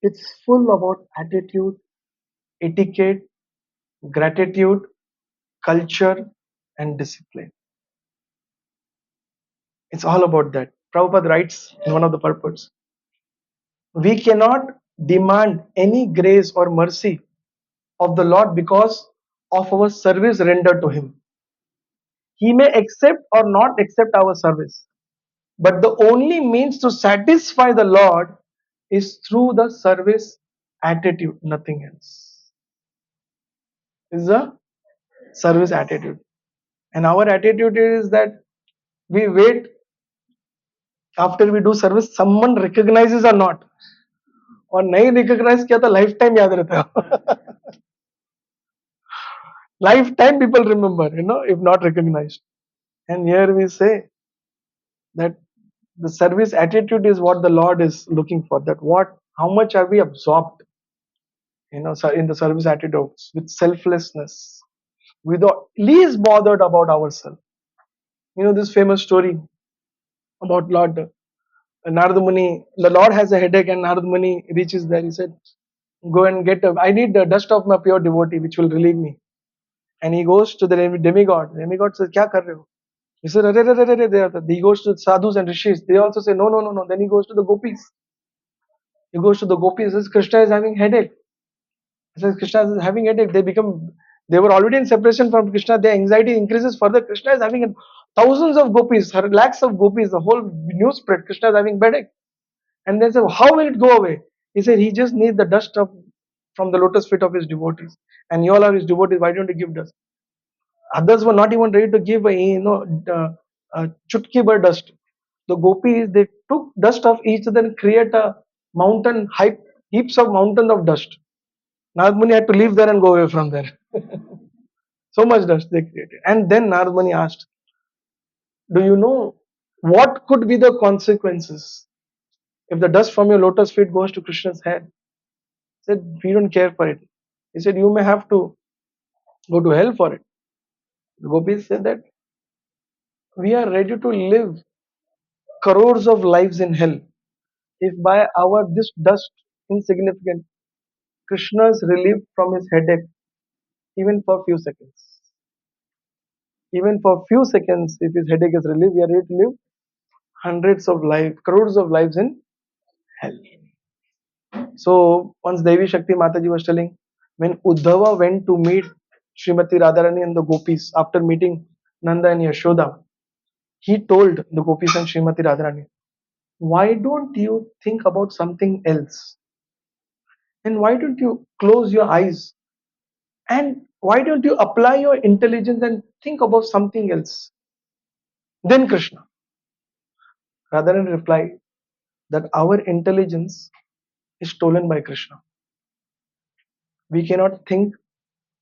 it's full about attitude, etiquette, gratitude, culture, and discipline. It's all about that. Prabhupada writes in one of the purports, we cannot demand any grace or mercy of the Lord because of our service rendered to Him. He may accept or not accept our service, but the only means to satisfy the Lord is through the service attitude, nothing else. Is the service attitude. And our attitude is that we wait after we do service, someone recognizes or not. और नहीं recognise किया तो life time याद रहता है. Life time people remember, if not recognized. And here we say that the service attitude is what the Lord is looking for. That how much are we absorbed, in the service attitude with selflessness, without least bothered about ourselves. This famous story about Lord Narada Muni. The Lord has a headache, and Narada Muni reaches there. He said, "Go and I need the dust of my pure devotee, which will relieve me." And he goes to the demigod. Demigod says, "Kya kar rahe ho?" He said, "Arre, arre, arre, arre." He goes to sadhus and rishis. They also say, "No, no, no, no." Then he goes to the gopis. He goes to the gopis. Says, "Krishna is having headache." He says, "Krishna is having headache." They were already in separation from Krishna. Their anxiety increases further. Krishna is having thousands of gopis, lakhs of gopis. The whole news spread. Krishna is having headache. And they say, "How will it go away?" He said, "He just needs the dust from the lotus feet of his devotees. And you all are his devotees. Why don't you give dust?" Others were not even ready to give chutki bar dust. The gopis, they took dust of each other and create a mountain, heaps of mountain of dust. Narad Muni had to leave there and go away from there. So much dust they created. And then Narad Muni asked, "Do you know what could be the consequences if the dust from your lotus feet goes to Krishna's head?" He said, "We don't care for it." He said, "You may have to go to hell for it." The gopis said that we are ready to live crores of lives in hell if by our this dust insignificant Krishna's relief from his headache even for few seconds. Even for few seconds, if his headache is relieved, we are ready to live hundreds of lives, crores of lives in hell. So once Devi Shakti Mataji was telling, when Uddhava went to meet Srimati Radharani and the gopis after meeting Nanda and Yashoda, he told the gopis and Srimati Radharani, why don't you think about something else? And why don't you close your eyes? And why don't you apply your intelligence and think about something else? Then Krishna. Radharani replied that our intelligence is stolen by Krishna. We cannot think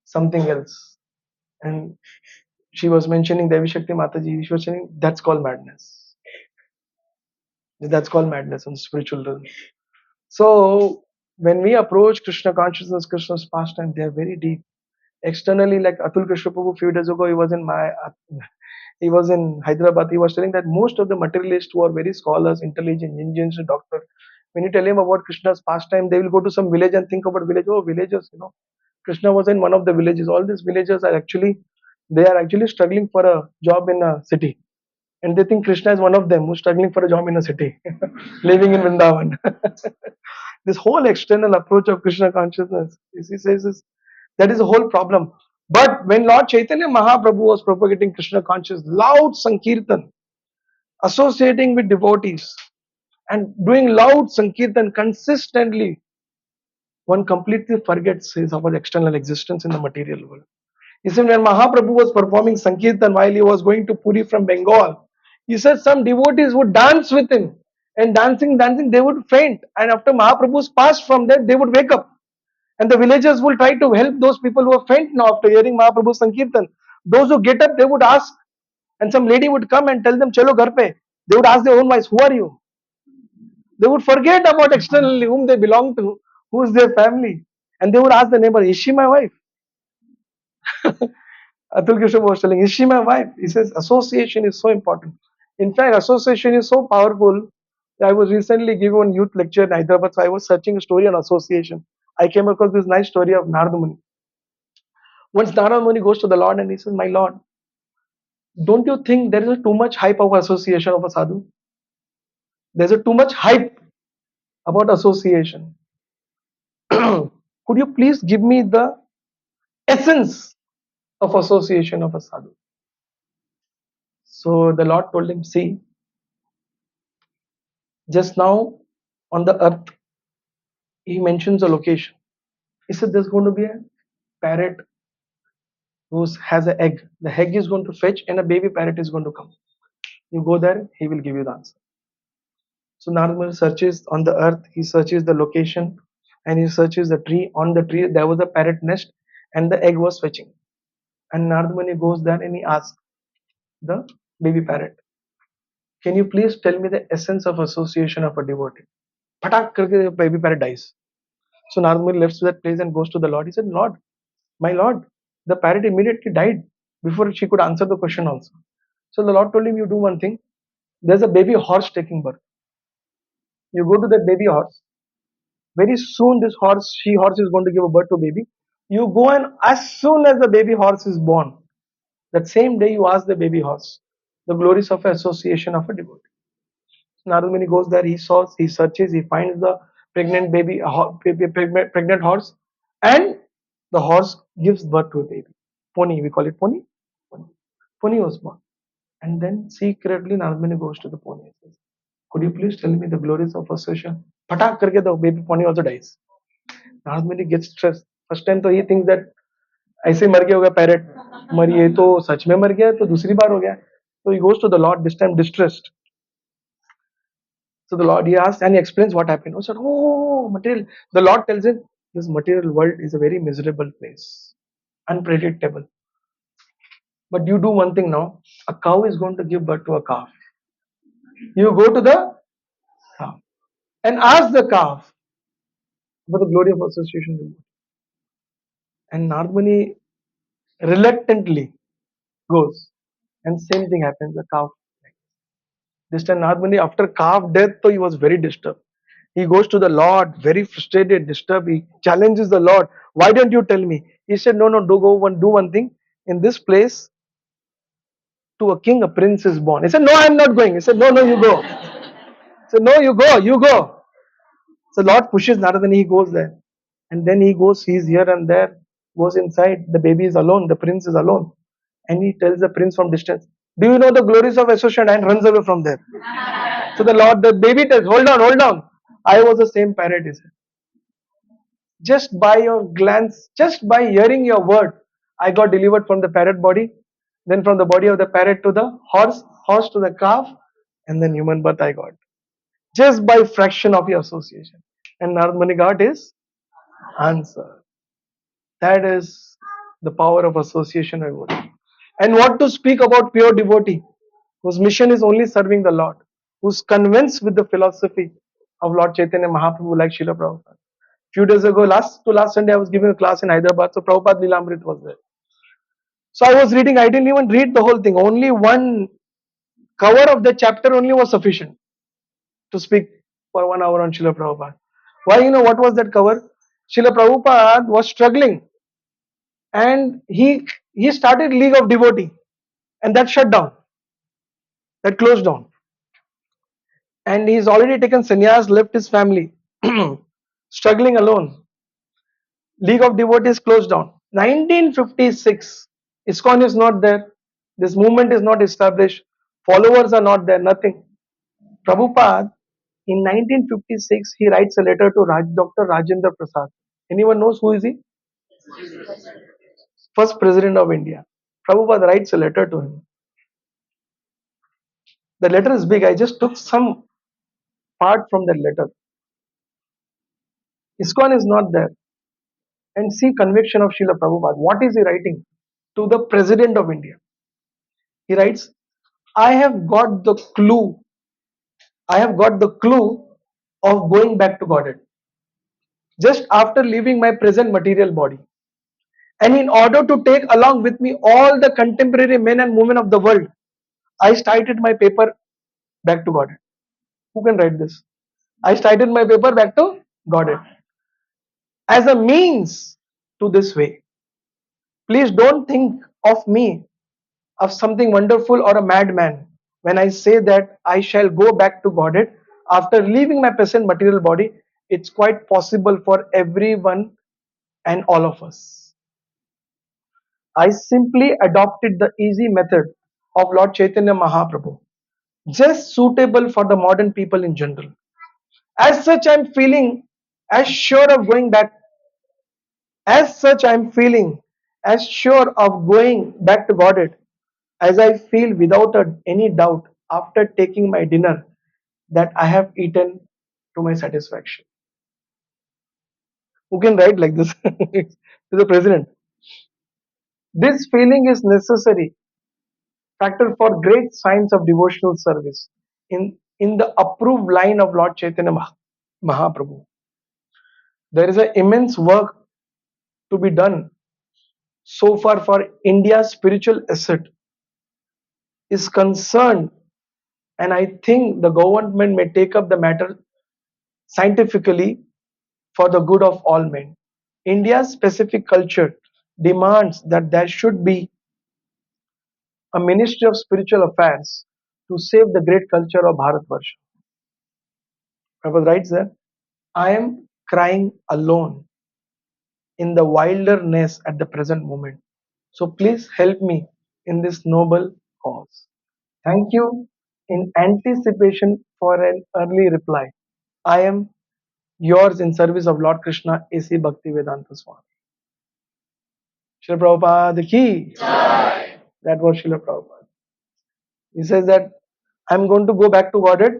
something else. And she was mentioning Devi Shakti Mataji, she was saying that's called madness. That's called madness on spiritual realm. So when we approach Krishna consciousness, Krishna's pastime, they are very deep. Externally, like Atul Krishna Prabhu, few days ago, he was in Hyderabad. He was telling that most of the materialists who are very scholars, intelligent, engineers, doctors, when you tell him about Krishna's pastime, they will go to some village and think about village. Oh, villages, Krishna was in one of the villages. All these villages are actually, they are actually struggling for a job in a city. And they think Krishna is one of them who's struggling for a job in a city, living in Vrindavan. This whole external approach of Krishna consciousness, he says, that is a whole problem. But when Lord Chaitanya Mahaprabhu was propagating Krishna consciousness, loud Sankirtan, associating with devotees, and doing loud Sankirtan consistently, one completely forgets his our external existence in the material world. He said when Mahaprabhu was performing Sankirtan while he was going to Puri from Bengal, he said some devotees would dance with him and dancing, they would faint. And after Mahaprabhu's passed from there, they would wake up. And the villagers will try to help those people who are faint now after hearing Mahaprabhu's Sankirtan. Those who get up, they would ask, and some lady would come and tell them, Chalo ghar pe. They would ask their own wives, who are you? They would forget about externally whom they belong to, who is their family. And they would ask the neighbor, is she my wife? Atul Krishna was telling, is she my wife? He says, association is so important. In fact, association is so powerful. I was recently giving one youth lecture in Hyderabad, so I was searching a story on association. I came across this nice story of Narada Muni. Once Narada Muni goes to the Lord and he says, my Lord, don't you think there is a too much hype of association of a sadhu? There's a too much hype about association. Could you please give me the essence of association of a sadhu? So the Lord told him, see, just now on the earth, he mentions a location. He said there's going to be a parrot who has an egg. The egg is going to fetch and a baby parrot is going to come. You go there, he will give you the answer. So Narada searches on the earth, he searches the location and he searches the tree. On the tree, there was a parrot nest and the egg was fetching. And Narada goes there and he asks the baby parrot, can you please tell me the essence of association of a devotee? Patak karke the baby parrot dies. So Narada left that place and goes to the Lord. He said, Lord, my Lord, the parrot immediately died before she could answer the question also. So the Lord told him, you do one thing. There's a baby horse taking birth. You go to that baby horse. Very soon this she horse is going to give a birth to a baby. You go and as soon as the baby horse is born, that same day you ask the baby horse the glories of association of a devotee. Narada Muni goes there, he searches, he finds the pregnant pregnant horse, and the horse gives birth to a baby. Pony, we call it pony. Pony, pony was born. And then secretly Narada Muni goes to the pony and says, could you please tell me the glories of association? Patak karke the baby pony also dies. Narada Muni gets stressed. First time तो he thinks that ऐसे मर गया होगा parrot मर ये तो सच में मर गया तो दूसरी बार हो गया so he goes to the Lord this time distressed. So the Lord, he asks and he explains what happened. Oh, said, oh, material. The Lord tells him, this material world is a very miserable place, unpredictable. But you do one thing now. A cow is going to give birth to a calf. You go to the calf and ask the calf for the glory of association. And Narada Muni reluctantly goes. And same thing happens, the calf. This time Narmani, after calf death, so he was very disturbed. He goes to the Lord, very frustrated, disturbed. He challenges the Lord. Why don't you tell me? He said, no, no, do one thing. In this place, to a king, a prince is born. He said, no, I'm not going. He said, no, no, you go. He said, no, you go. So Lord pushes Narada and he goes there. And then he goes, he's here and there, goes inside. The baby is alone, the prince is alone. And he tells the prince from distance, do you know the glories of association? And runs away from there. So the baby tells, hold on, hold on. I was the same parrot, he said. Just by your glance, just by hearing your word, I got delivered from the parrot body, then from the body of the parrot to the horse, horse to the calf, and then human birth I got. Just by fraction of your association. And Narmani got his answer. That is the power of association and worship. And what to speak about pure devotee, whose mission is only serving the Lord, who's convinced with the philosophy of Lord Chaitanya Mahaprabhu like Srila Prabhupada. Few days ago, last Sunday, I was giving a class in Hyderabad, so Prabhupada Lilamrit was there. So I was reading, I didn't even read the whole thing, only one cover of the chapter only was sufficient to speak for 1 hour on Srila Prabhupada. Why, what was that cover? Srila Prabhupada was struggling and he started League of Devotee and that shut down, that closed down. And he's already taken sannyas, left his family, struggling alone. League of Devotees closed down. 1956, ISKCON is not there. This movement is not established. Followers are not there, nothing. Prabhupada, in 1956, he writes a letter to Dr. Rajendra Prasad. Anyone knows who is he? First President of India. Prabhupada writes a letter to him. The letter is big. I just took some part from that letter. ISKCON is not there. And see conviction of Srila Prabhupada. What is he writing? To the President of India. He writes, I have got the clue. I have got the clue of going back to Godhead. Just after leaving my present material body. And in order to take along with me all the contemporary men and women of the world, I started my paper back to Godhead. Who can write this? I started my paper back to Godhead. As a means to this way. Please don't think of me of something wonderful or a madman when I say that I shall go back to Godhead after leaving my present material body. It's quite possible for everyone and all of us. I simply adopted the easy method of Lord Chaitanya Mahaprabhu, just suitable for the modern people in general. As such, I'm feeling as sure of going back. As such, I'm feeling as sure of going back to Godhead as I feel without any doubt after taking my dinner that I have eaten to my satisfaction. Who can write like this to the president? This feeling is necessary factor for great signs of devotional service in the approved line of Lord Chaitanya Mahaprabhu. There is an immense work to be done so far for India's spiritual asset is concerned, and I think the government may take up the matter scientifically for the good of all men. India's specific culture demands that there should be a Ministry of Spiritual Affairs to save the great culture of Bharatvarsha. Prabhupada writes there, I am crying alone in the wilderness at the present moment. So please help me in this noble cause. Thank you in anticipation for an early reply. I am yours in service of Lord Krishna, A.C. Bhaktivedanta Swami. Srila Prabhupada ki. That was Srila Prabhupada. He says that I'm going to go back to Godhead.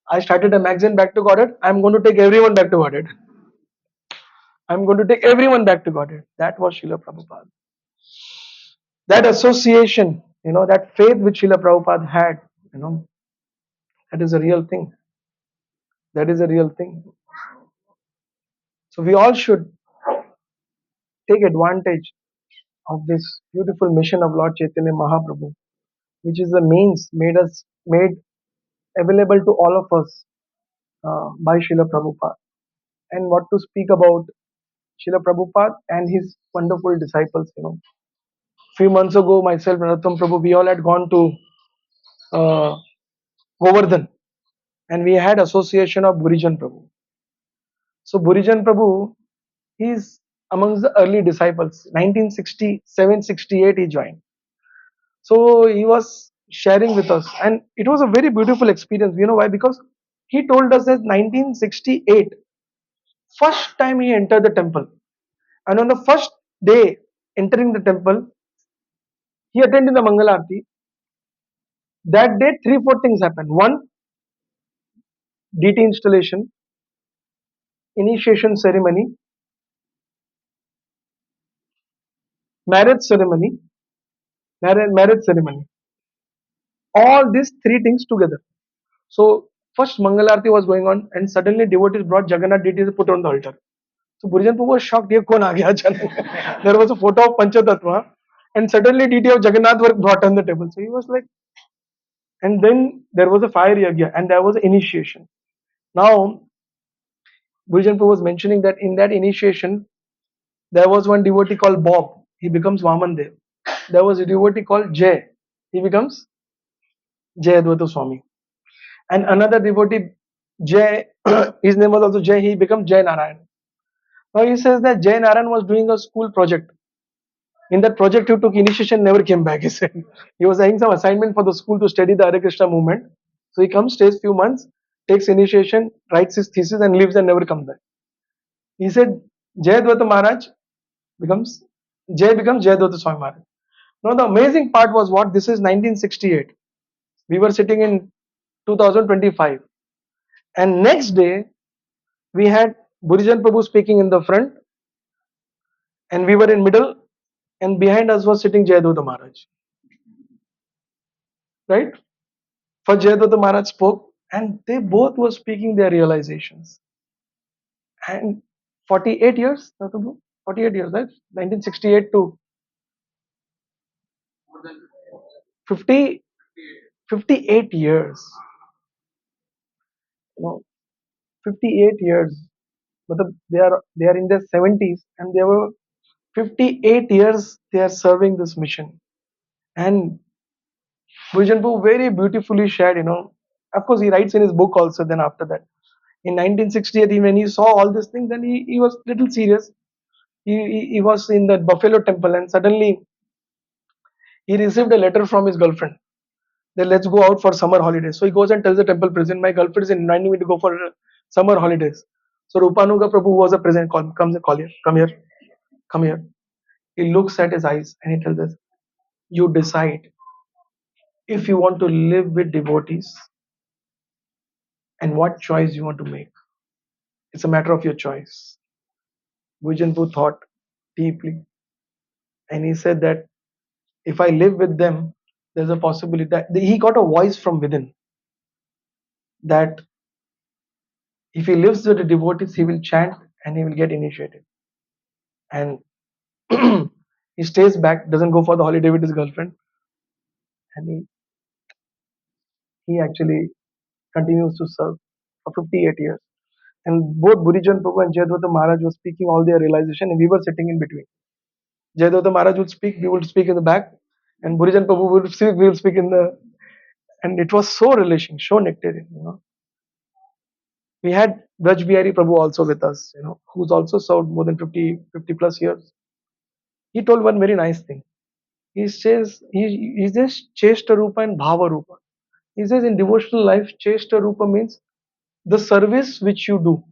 I started a magazine back to Godhead. I'm going to take everyone back to Godhead. I'm going to take everyone back to Godhead. That was Srila Prabhupada. That association, that faith which Srila Prabhupada had, that is a real thing. That is a real thing. So we all should take advantage of this beautiful mission of Lord Chaitanya Mahaprabhu, which is the means made available to all of us by Srila Prabhupada. And what to speak about Srila Prabhupada and his wonderful disciples. Few months ago, myself and Rattam Prabhu, we all had gone to uh, Govardhan, and we had association of Burijan Prabhu. So Burijan Prabhu, he is amongst the early disciples. 1967-68 he joined. So he was sharing with us, and it was a very beautiful experience. You know why? Because he told us that 1968, first time he entered the temple, and on the first day entering the temple, he attended the Mangalarti. That day, three, four things happened. One, DT installation, initiation ceremony, marriage ceremony, marriage ceremony. All these three things together. So first Mangalarti was going on, and suddenly devotees brought Jagannath deities put on the altar. So Burijan Prabhu was shocked. "Ye kaun aa gaya अचानक?" There was a photo of Panchatattva, and suddenly deity of Jagannath were brought on the table. So he was like, and then there was a fire yagya, and there was initiation. Now Burijan Prabhu was mentioning that in that initiation, there was one devotee called Bob. He becomes Vaman Dev. There was a devotee called Jay. He becomes Jay Advaita Swami. And another devotee, Jay, his name was also Jay. He becomes Jay Narayan. Now he says that Jay Narayan was doing a school project. In that project, he took initiation, never came back. He said he was having some assignment for the school to study the Hare-Krishna movement. So he comes, stays few months, takes initiation, writes his thesis, and leaves and never comes back. He said Jay Advaita Maharaj becomes Jay Advaita Swami Maharaj. Now the amazing part was what? This is 1968. We were sitting in 2025, and next day we had Burijan Prabhu speaking in the front, and we were in middle, and behind us was sitting Jayadutta Maharaj. Right? For Jayadutta Maharaj spoke, and they both were speaking their realizations. And 48 years, Dr. Blue? 48 years, right? 1968 to 50, 58 years. You know, 58 years. But they are in their 70s, and they were 58 years they are serving this mission. And Bhujanpu very beautifully shared, of course he writes in his book also then after that. In 1968, when he saw all these things, then he was little serious. He was in the Buffalo temple, and suddenly he received a letter from his girlfriend that let's go out for summer holidays. So he goes and tells the temple president, my girlfriend is inviting me to go for summer holidays. So Rupanuga Prabhu, who was a president, comes and call here, come here. He looks at his eyes and he tells us, you decide if you want to live with devotees and what choice you want to make. It's a matter of your choice. Vijayanpu thought deeply, and he said that if I live with them, there's a possibility that he got a voice from within that if he lives with the devotees, he will chant and he will get initiated. And he stays back, doesn't go for the holiday with his girlfriend, and he actually continues to serve for 58 years. And both Burijan Prabhu and Jayadvaita Maharaj were speaking all their realization, and we were sitting in between. Jayadvaita Maharaj would speak, we would speak in the back, and Burijan Prabhu would speak, we would speak in the. And it was so relishing, so nectarian. We had Braj Bihari Prabhu also with us, who's also served more than 50 plus years. He told one very nice thing. He says, he says, Cheshta Rupa and Bhava Rupa. He says in devotional life, Cheshta Rupa means the service which you do.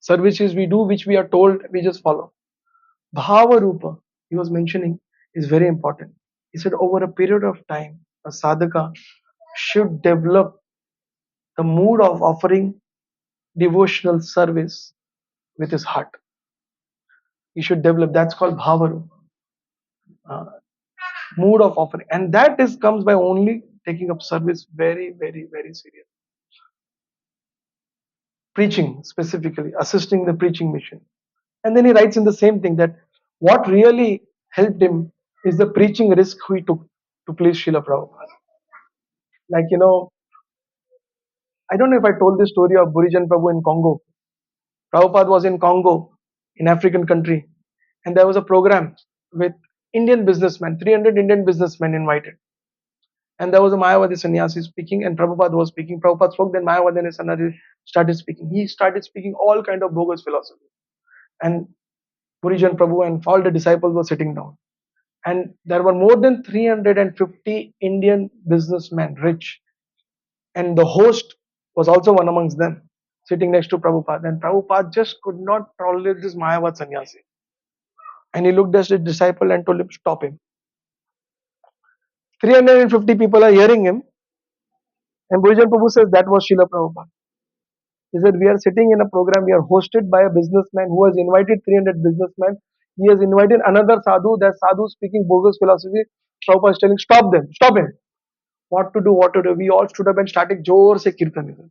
Services we do, which we are told, we just follow. Bhava Rupa, he was mentioning, is very important. He said over a period of time, a sadhaka should develop the mood of offering devotional service with his heart. He should develop, that's called Bhava Rupa, uh, mood of offering. And that is comes by only taking up service very, very, very serious. Preaching specifically, assisting the preaching mission. And then he writes in the same thing that what really helped him is the preaching risk he took to please Srila Prabhupada. Like, I don't know if I told the story of Burijan Prabhu in Congo. Prabhupada was in Congo, in African country, and there was a program with Indian businessmen, 300 Indian businessmen invited. And there was a Mayavadi sannyasi speaking, and Prabhupada was speaking. Prabhupada spoke, then Mayavadi and sannyasi started speaking. He started speaking all kind of bogus philosophy. And Purijan Prabhu and all the disciples were sitting down. And there were more than 350 Indian businessmen, rich. And the host was also one amongst them, sitting next to Prabhupada. And Prabhupada just could not tolerate this Mayavad sannyasi. And he looked at his disciple and told him, stop him. 350 people are hearing him. And Bhujan Prabhu says that was Srila Prabhupada. He said, we are sitting in a program, we are hosted by a businessman who has invited 300 businessmen. He has invited another sadhu, that sadhu speaking bogus philosophy. Prabhupada is telling, stop them, stop him. What to do, what to do. We all stood up and started jor se kirtan.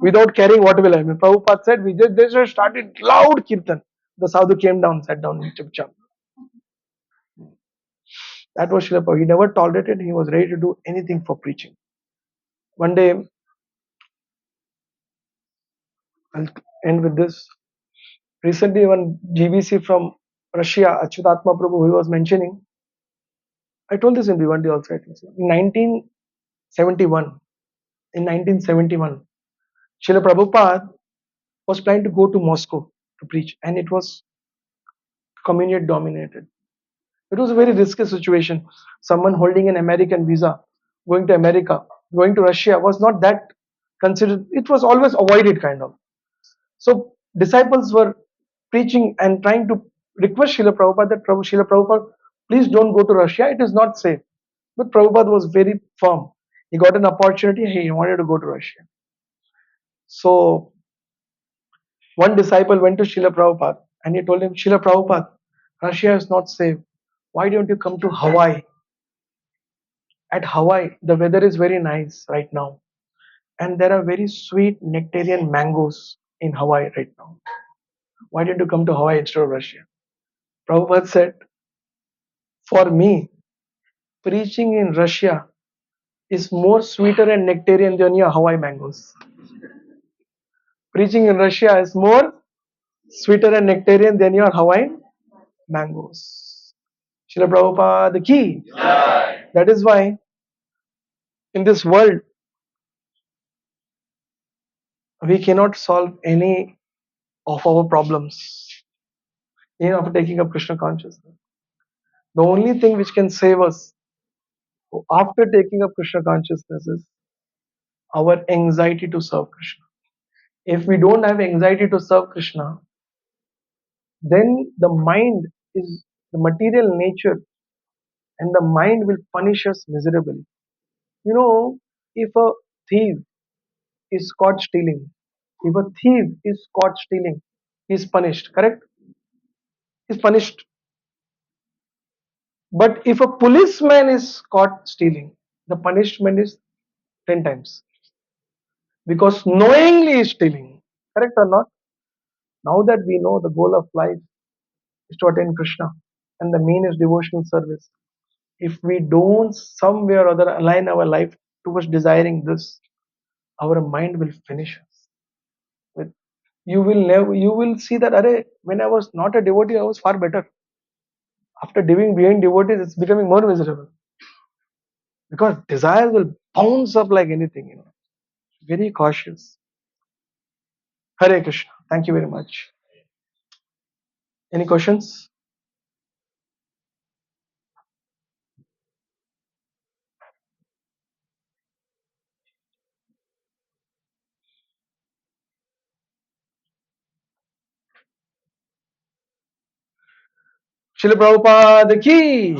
Without caring what will happen. Prabhupada said, they just started loud kirtan. The sadhu came down, sat down in chupchap. That was Srila Prabhupada. He never tolerated, he was ready to do anything for preaching. One day, I'll end with this. Recently, one GBC from Russia, Achyutatma Prabhu, he was mentioning, I told this in BHIWANDI also, I think so. In 1971, Srila Prabhupada was planning to go to Moscow to preach, and it was communist dominated. It was a very risky situation. Someone holding an American visa, going to America, going to Russia was not that considered. It was always avoided kind of. So disciples were preaching and trying to request Srila Prabhupada that Srila Prabhupada, please don't go to Russia. It is not safe. But Prabhupada was very firm. He got an opportunity. He wanted to go to Russia. So one disciple went to Srila Prabhupada and he told him, Srila Prabhupada, Russia is not safe. Why don't you come to Hawaii? At Hawaii, the weather is very nice right now. And there are very sweet nectarian mangoes in Hawaii right now. Why did you come to Hawaii instead of Russia? Prabhupada said, for me, preaching in Russia is more sweeter and nectarian than your Hawaii mangoes. Preaching in Russia is more sweeter and nectarian than your Hawaiian mangoes. Srila Prabhupada, the key. That is why in this world, we cannot solve any of our problems after taking up Krishna consciousness. The only thing which can save us after taking up Krishna consciousness is our anxiety to serve Krishna. If we don't have anxiety to serve Krishna, then the mind is the material nature and the mind will punish us miserably. If a thief is caught stealing, if a thief is caught stealing, he is punished, correct? He is punished. But if a policeman is caught stealing, the punishment is 10 times. Because knowingly is stealing, correct or not? Now that we know the goal of life is to attain Krishna and the main is devotional service, if we don't somewhere or other align our life towards desiring this, our mind will finish us. You will see that when I was not a devotee, I was far better. After being devotees, it's becoming more miserable. Because desire will bounce up like anything, Very cautious. Hare Krishna. Thank you very much. Any questions? Srila Prabhupada ki.